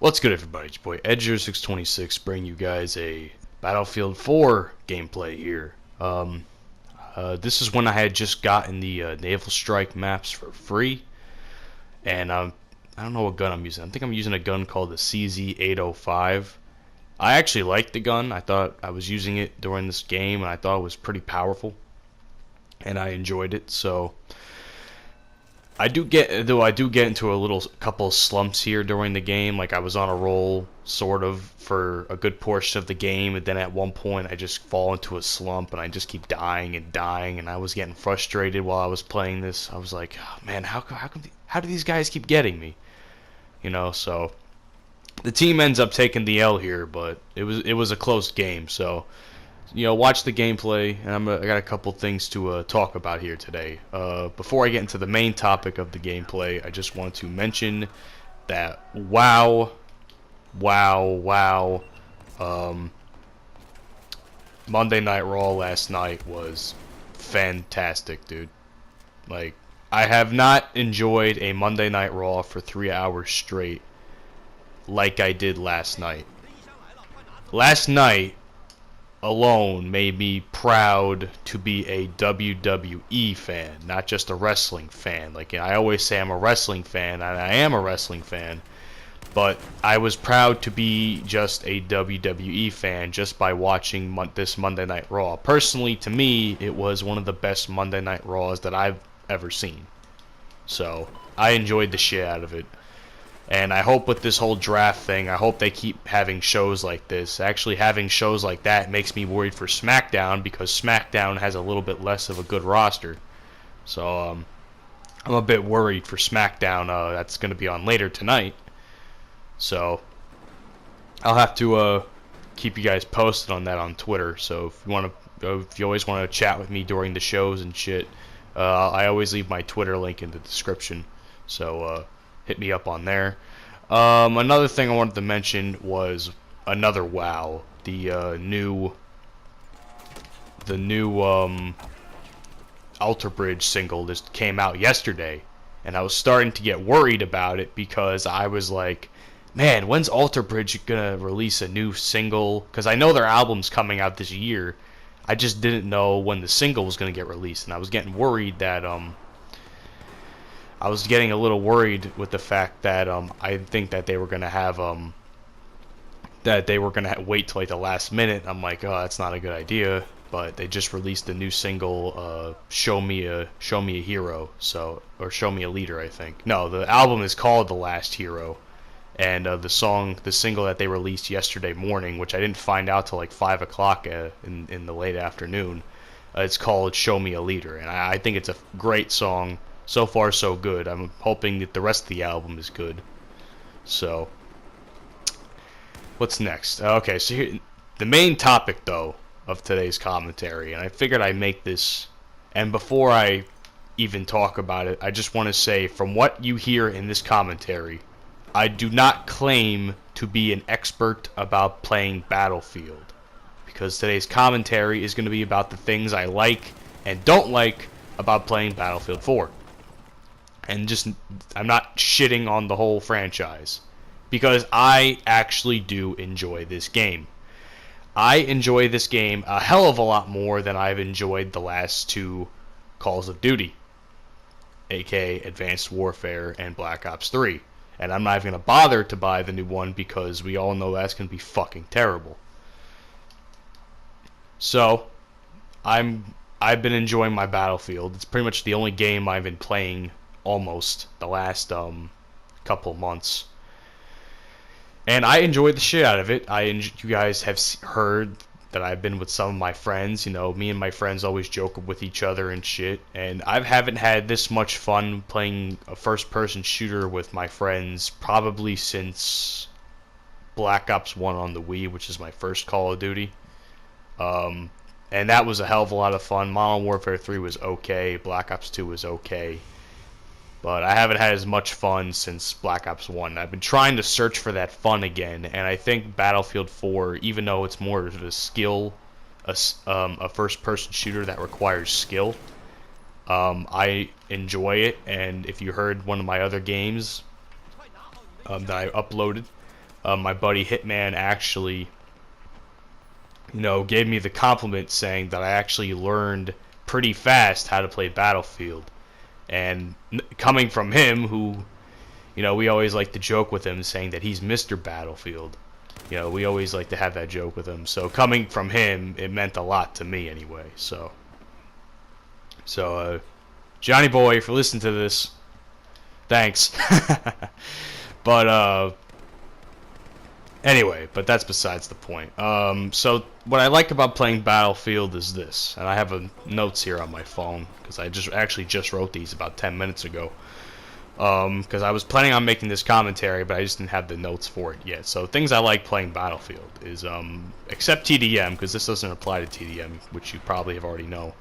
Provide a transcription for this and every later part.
What's good, everybody? It's your boy Edger626 bringing you guys a Battlefield 4 gameplay here. This is when I had just gotten the Naval Strike maps for free, and I don't know what gun I'm using. I think I'm using a gun called the CZ805. I actually liked the gun. I thought I was using it during this game, and I thought it was pretty powerful, and I enjoyed it. So I do get into a couple of slumps here during the game. Like I was on a roll sort of for a good portion of the game, and then at one point I just fall into a slump and I just keep dying and dying, and I was getting frustrated while I was playing this. I was like, oh, man, how do these guys keep getting me? So the team ends up taking the L here, but it was a close game. So watch the gameplay, and I got a couple things to talk about here today. Before I get into the main topic of the gameplay, I just want to mention that wow, Monday Night Raw last night was fantastic, dude. Like, I have not enjoyed a Monday Night Raw for 3 hours straight like I did last night. Last night alone made me proud to be a WWE fan, not just a wrestling fan. Like, I always say I'm a wrestling fan, and I am a wrestling fan, but I was proud to be just a WWE fan just by watching this Monday Night Raw. Personally, to me, it was one of the best Monday Night Raws that I've ever seen. So, I enjoyed the shit out of it. And I hope with this whole draft thing, I hope they keep having shows like this. Actually, having shows like that makes me worried for SmackDown, because SmackDown has a little bit less of a good roster. So, I'm a bit worried for SmackDown. That's going to be on later tonight. So, I'll have to keep you guys posted on that on Twitter. So, if you always want to chat with me during the shows and shit, I always leave my Twitter link in the description. So, hit me up on there. Another thing I wanted to mention was another WoW. The new Alter Bridge single just came out yesterday, and I was starting to get worried about it because I was like, man, when's Alter Bridge gonna release a new single? Because I know their album's coming out this year. I just didn't know when the single was gonna get released, and I was getting worried that I was getting a little worried with the fact that I think that they were gonna have wait till like the last minute. I'm like, oh, that's not a good idea. But they just released a new single, "Show Me a Hero," or "Show Me a Leader," I think. No, the album is called "The Last Hero," and the single that they released yesterday morning, which I didn't find out till like 5 o'clock in the late afternoon, it's called "Show Me a Leader," and I think it's a great song. So far, so good. I'm hoping that the rest of the album is good. So, what's next? Okay, so here, the main topic, though, of today's commentary, and I figured I'd make this, and before I even talk about it, I just want to say, from what you hear in this commentary, I do not claim to be an expert about playing Battlefield, because today's commentary is going to be about the things I like and don't like about playing Battlefield 4. And I'm not shitting on the whole franchise, because I actually do enjoy this game. I enjoy this game a hell of a lot more than I've enjoyed the last two Calls of Duty, aka Advanced Warfare and Black Ops 3. And I'm not even going to bother to buy the new one, because we all know that's going to be fucking terrible. So, I've been enjoying my Battlefield. It's pretty much the only game I've been playing almost the last couple months, and I enjoyed the shit out of it. You guys have heard that I've been with some of my friends. Me and my friends always joke with each other and shit, and I haven't had this much fun playing a first-person shooter with my friends probably since Black Ops 1 on the Wii, which is my first Call of Duty. And that was a hell of a lot of fun. Modern Warfare 3 was okay. Black Ops 2 was okay. But I haven't had as much fun since Black Ops 1. I've been trying to search for that fun again, and I think Battlefield 4, even though it's more of a first-person shooter that requires skill, I enjoy it. And if you heard one of my other games that I uploaded, my buddy Hitman actually, gave me the compliment saying that I actually learned pretty fast how to play Battlefield. And coming from him, who, we always like to joke with him saying that he's Mr. Battlefield. We always like to have that joke with him. So coming from him, it meant a lot to me anyway. So Johnny Boy, if you listen to this, thanks. But anyway, but that's besides the point. So what I like about playing Battlefield is this, and I have notes here on my phone because I just wrote these about 10 minutes ago. Because I was planning on making this commentary, but I just didn't have the notes for it yet. So things I like playing Battlefield is, except TDM, because this doesn't apply to TDM, which you probably have already know.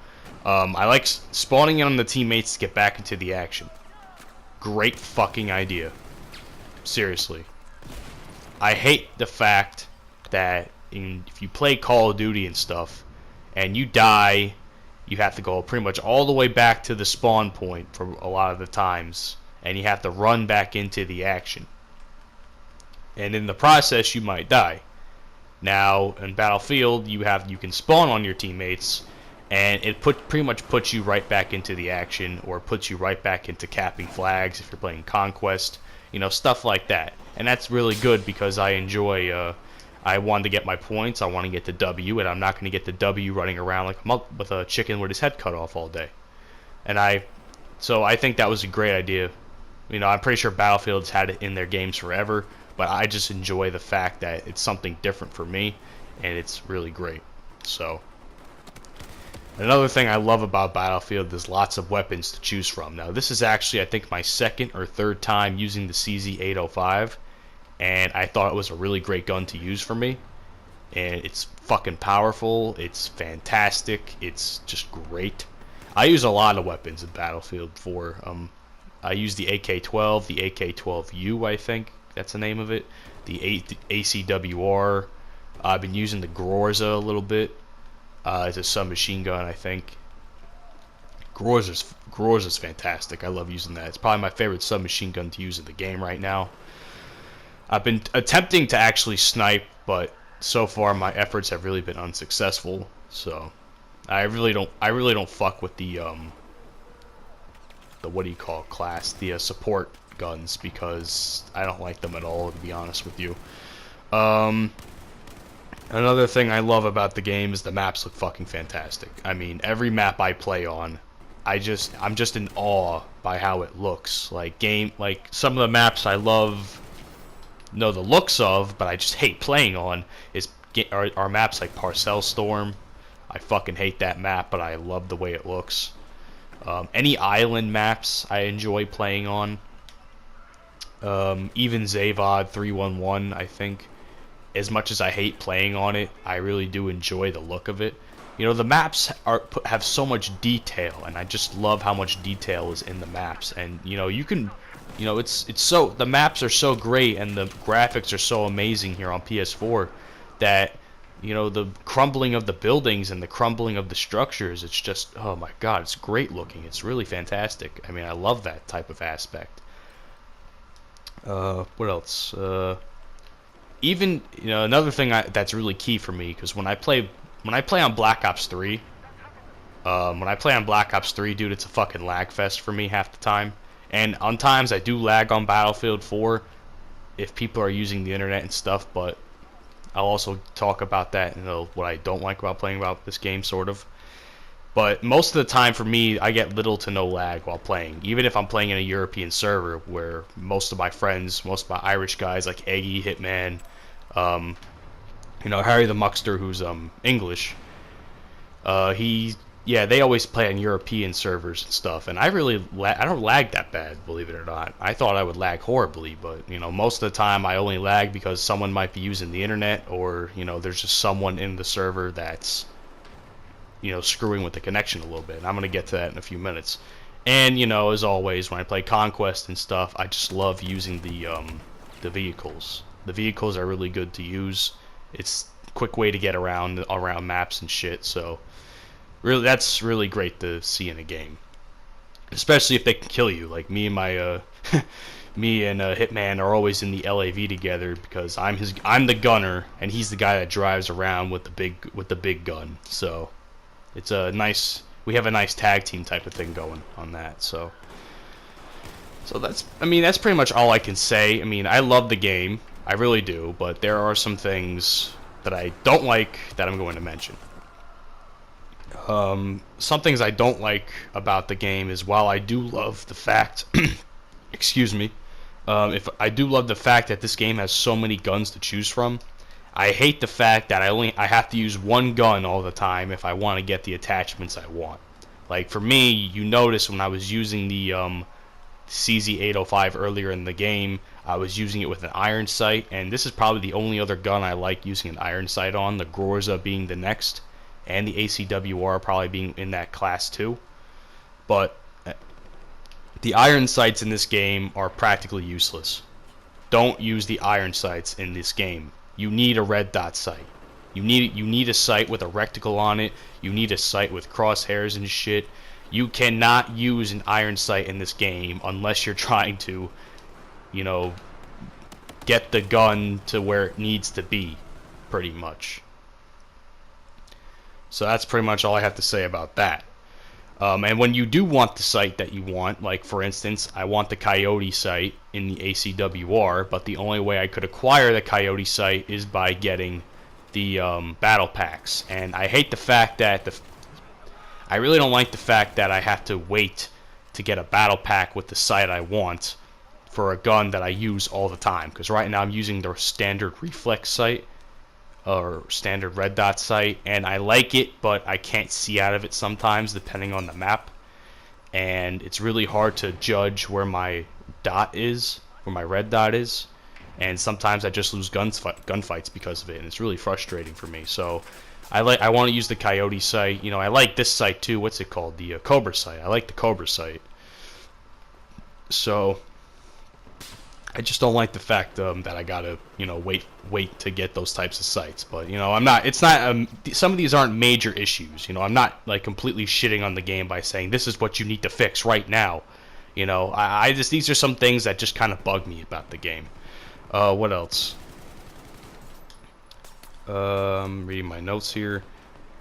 I like spawning in on the teammates to get back into the action. Great fucking idea. Seriously. I hate the fact that if you play Call of Duty and stuff, and you die, you have to go pretty much all the way back to the spawn point for a lot of the times, and you have to run back into the action. And in the process, you might die. Now, in Battlefield, you can spawn on your teammates, and it pretty much puts you right back into the action, or puts you right back into capping flags if you're playing Conquest, stuff like that. And that's really good because I enjoy, I want to get my points, I want to get the W, and I'm not going to get the W running around like with a chicken with his head cut off all day. So I think that was a great idea. I'm pretty sure Battlefield's had it in their games forever, but I just enjoy the fact that it's something different for me, and it's really great. So, another thing I love about Battlefield is lots of weapons to choose from. Now, this is actually, I think, my second or third time using the CZ805, and I thought it was a really great gun to use for me. And it's fucking powerful, it's fantastic, it's just great. I use a lot of weapons in Battlefield 4. I use the AK-12, the AK-12U, I think that's the name of it, the ACWR. I've been using the Groza a little bit. It's a submachine gun, I think. Groza's fantastic. I love using that. It's probably my favorite submachine gun to use in the game right now. I've been attempting to actually snipe, but so far my efforts have really been unsuccessful. So I really don't fuck with the what do you call it, class, the support guns, because I don't like them at all, to be honest with you. Another thing I love about the game is the maps look fucking fantastic. I mean, every map I play on, I'm just in awe by how it looks. Like some of the maps I love, the looks of, but I just hate playing on are maps like Parcel Storm. I fucking hate that map, but I love the way it looks. Any island maps I enjoy playing on. Even Zavod 311, I think. As much as I hate playing on it, I really do enjoy the look of it. The maps have so much detail, and I just love how much detail is in the maps. And you can, the maps are so great, and the graphics are so amazing here on PS4 that the crumbling of the buildings and the crumbling of the structures, it's just, oh my god, it's great looking. It's really fantastic. I mean, I love that type of aspect. What else? Even, another thing that's really key for me, because when I play on Black Ops 3, dude, it's a fucking lag fest for me half the time. And on times I do lag on Battlefield 4 if people are using the internet and stuff, but I'll also talk about that, what I don't like about playing about this game, sort of. But most of the time for me, I get little to no lag while playing. Even if I'm playing in a European server where most of my friends, most of my Irish guys like Eggy, Hitman, Harry the Muckster, who's English, they always play on European servers and stuff. And I don't lag that bad, believe it or not. I thought I would lag horribly, but most of the time I only lag because someone might be using the internet, or there's just someone in the server that's screwing with the connection a little bit. And I'm gonna get to that in a few minutes. And as always, when I play Conquest and stuff, I just love using the vehicles. The vehicles are really good to use. It's a quick way to get around maps and shit. So really, that's really great to see in a game, especially if they can kill you. Like me and my me and Hitman are always in the LAV together because I'm the gunner and he's the guy that drives around with the big gun. So it's a nice, we have a nice tag team type of thing going on that. So that's, I mean, that's pretty much all I can say. I mean, I love the game, I really do, but there are some things that I don't like that I'm going to mention. Some things I don't like about the game is, while I do love the fact excuse me, if I do love the fact that this game has so many guns to choose from, I hate the fact that I have to use one gun all the time if I want to get the attachments I want. Like for me, you notice when I was using the CZ805 earlier in the game, I was using it with an iron sight, and this is probably the only other gun I like using an iron sight on, the Groza being the next, and the ACWR probably being in that class too. But the iron sights in this game are practically useless. Don't use the iron sights in this game. You need a red dot sight. You need a sight with a reticle on it. You need a sight with crosshairs and shit. You cannot use an iron sight in this game unless you're trying to, you know, get the gun to where it needs to be, pretty much. So that's pretty much all I have to say about that. And when you do want the sight that you want, like for instance, I want the Coyote sight in the ACWR, but the only way I could acquire the Coyote sight is by getting the battle packs. And I hate the fact that I really don't like the fact that I have to wait to get a battle pack with the sight I want for a gun that I use all the time. Because right now I'm using the standard reflex sight, or standard red dot sight, and I like it, but I can't see out of it sometimes depending on the map, and it's really hard to judge where my dot is, where my red dot is, and sometimes I just lose gunfights because of it, and it's really frustrating for me. So I want to use the Coyote sight. You know, I like this sight too. What's it called? The Cobra sight. I like the Cobra sight. So I just don't like the fact that I gotta, you know, wait to get those types of sights. But you know, it's not. Some of these aren't major issues. You know, I'm not like completely shitting on the game by saying this is what you need to fix right now. You know, I just, these are some things that just kind of bug me about the game. What else? Reading my notes here.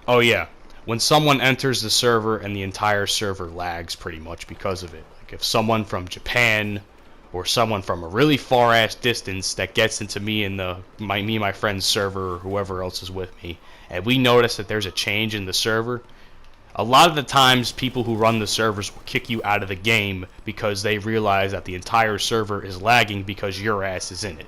Oh yeah, when someone enters the server and the entire server lags pretty much because of it. Like if someone from Japan or someone from a really far ass distance that gets into me and me and my friend's server, or whoever else is with me, and we notice that there's a change in the server, a lot of the times people who run the servers will kick you out of the game because they realize that the entire server is lagging because your ass is in it.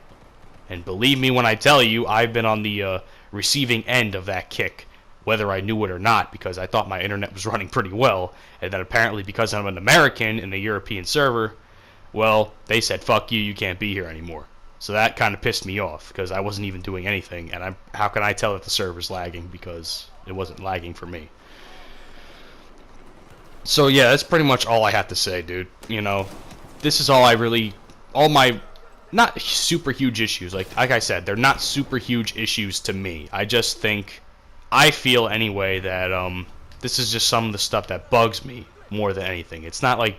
And believe me when I tell you, I've been on the receiving end of that kick, whether I knew it or not, because I thought my internet was running pretty well, and then apparently because I'm an American in a European server, well, they said, fuck you, you can't be here anymore. So that kind of pissed me off, because I wasn't even doing anything, and how can I tell that the server's lagging, because it wasn't lagging for me. So yeah, that's pretty much all I have to say, dude. You know, this is all my, not super huge issues. Like I said, they're not super huge issues to me. I just think, I feel anyway, that this is just some of the stuff that bugs me more than anything. It's not like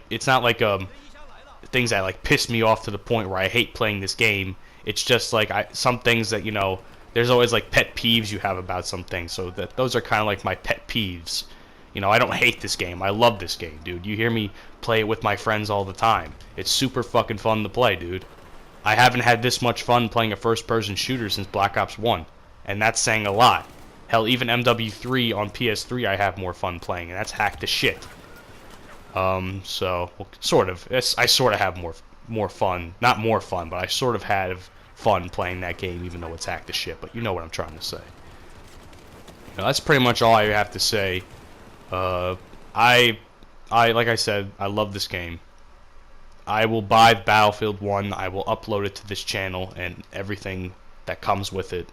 things that like piss me off to the point where I hate playing this game. It's just like some things that, you know, there's always like pet peeves you have about some things. So those are kind of like my pet peeves. You know, I don't hate this game. I love this game, dude. You hear me play it with my friends all the time. It's super fucking fun to play, dude. I haven't had this much fun playing a first-person shooter since Black Ops 1, and that's saying a lot. Hell, even MW3 on PS3 I have more fun playing, and that's hacked to shit. So, well, sort of. I sort of have more fun. Not more fun, but I sort of have fun playing that game, even though it's hacked to shit. But you know what I'm trying to say. You know, that's pretty much all I have to say. Like I said, I love this game. I will buy Battlefield 1. I will upload it to this channel and everything that comes with it.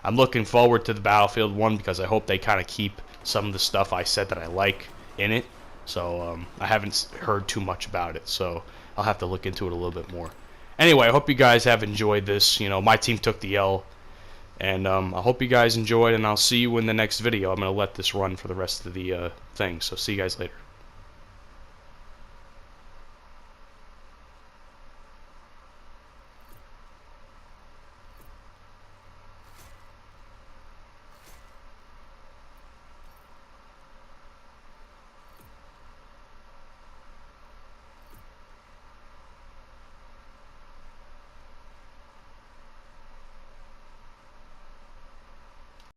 I'm looking forward to the Battlefield 1 because I hope they kind of keep some of the stuff I said that I like in it. So I haven't heard too much about it, so I'll have to look into it a little bit more. Anyway, I hope you guys have enjoyed this. You know, my team took the L, and I hope you guys enjoyed, and I'll see you in the next video. I'm going to let this run for the rest of the thing, so see you guys later.